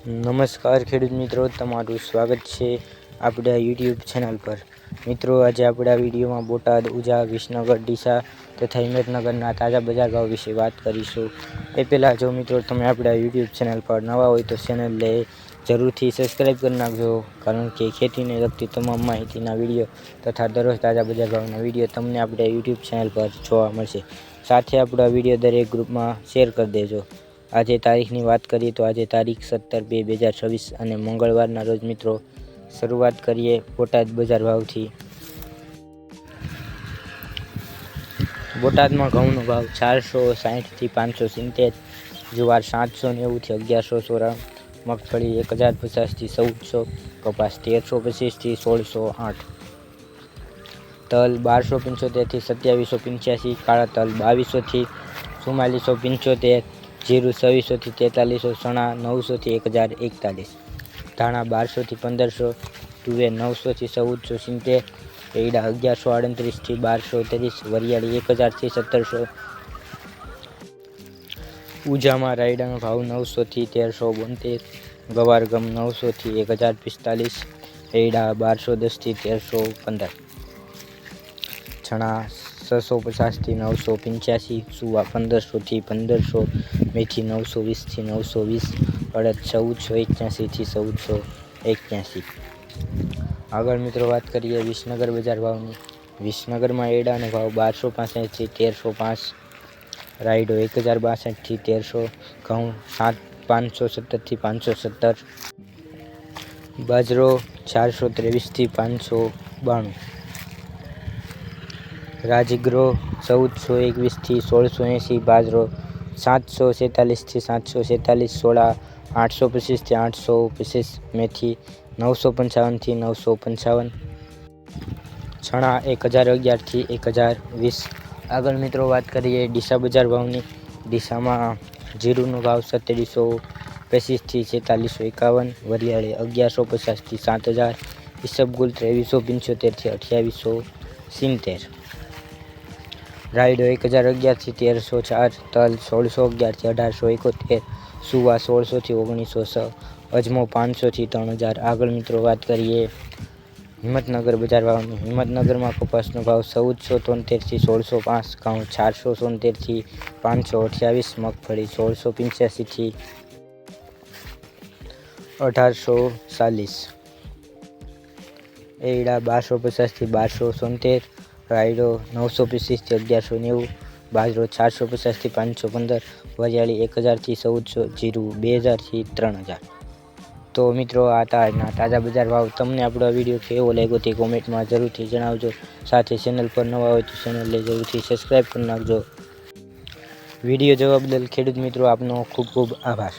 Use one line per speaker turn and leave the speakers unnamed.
નમસ્કાર ખેડૂત મિત્રો, તમારું સ્વાગત છે આપણા યુટ્યુબ ચેનલ પર। મિત્રો, આજે આપણા વિડીયોમાં બોટાદ, ઉજા, વિસનગર, ડીસા તથા હિંમતનગરના તાજા બજાર ભાવ વિશે વાત કરીશું। એ પહેલાં જો મિત્રો તમે આપણા યુટ્યુબ ચેનલ પર નવા હોય તો ચેનલને જરૂરથી સબસ્ક્રાઈબ કરી નાખજો, કારણ કે ખેતીને લગતી તમામ માહિતીના વિડીયો તથા દરરોજ તાજા બજાર ભાવના વિડીયો તમને આપણા યુટ્યુબ ચેનલ પર જોવા મળશે। સાથે આપણા વિડીયો દરેક ગ્રુપમાં શેર કરી દેજો। આજે તારીખની વાત કરીએ તો આજે તારીખ 17/2/2026 અને મંગળવારના રોજ મિત્રો શરૂઆત કરીએ બોટાદ બજાર ભાવથી। બોટાદમાં ઘઉંનો ભાવ 460 થી 570, જુવાર 790 થી 1194, મગફળી 1050 થી 1400, કપાસ 1325 થી 1608, તલ 1275 થી 2785, કાળા તલ 2200 થી 4475, જીરું 2600 થી 4300, ચણા 900 થી 1041, ધાણા 1200 થી 1500, તુવેર 900 થી 1470, એરડા 1138 થી 1230, વરિયાળી 1000 થી 1700। ઉજામાં રાયડાનો ભાવ 900 થી 1372, ગવાર ગમ 900 થી 1045, એરડા 1210 થી 1315, ચણા 650 થી 985, સુવા 1500 થી 1500, મેથી 920 થી 920, અડદ 1481 થી 1481। આગળ મિત્રો વાત કરીએ વિસનગર બજાર ભાવની। વિસનગરમાં એરડાનો ભાવ 1265 થી 1305, રાયડો 1062 થી 1300, ઘઉં 517 થી 517, બાજરો 423 થી 592, રાજગરો 1421 થી 1680, બાજરો 747 થી 747, સોળા 825 થી 825, મેથી 955 થી 955, ચણા 1011 થી 1020। આગળ મિત્રો વાત કરીએ ડીસા બજાર ભાવની। ડીસામાં જીરુંનો ભાવ 3725 થી 4651, વરિયાળી 1150 થી 7000, ઈસબગુલ 2375 થી 2870, રાયડો 1011 થી 1304, તલ 1611 થી 1871, સુવા 1600 થી 1906, અજમો 500 થી 3000। આગળ મિત્રો વાત કરીએ હિંમતનગર બજાર ભાવની। હિંમતનગરમાં કપાસનો ભાવ 1473 થી 1605, ઘઉં 473 થી 528, મગફળી 1685 થી 1840, એરડા 1250 થી 1270, રાયડો 925 થી 1190, બાજરો 450 થી 515, વરિયાળી 1000 થી 1400, જીરું 2000 થી 3000। તો મિત્રો આ આજના તાજા બજાર ભાવ। તમને આપણો વિડીયો કેવો લાગ્યો તે કોમેન્ટમાં જરૂરથી જણાવજો। સાથે ચેનલ પર નવા હોય તો ચેનલને જરૂરથી સબસ્ક્રાઈબ કરી નાખજો। વિડીયો જોવા બદલ ખેડૂત મિત્રો આપનો ખૂબ ખૂબ આભાર।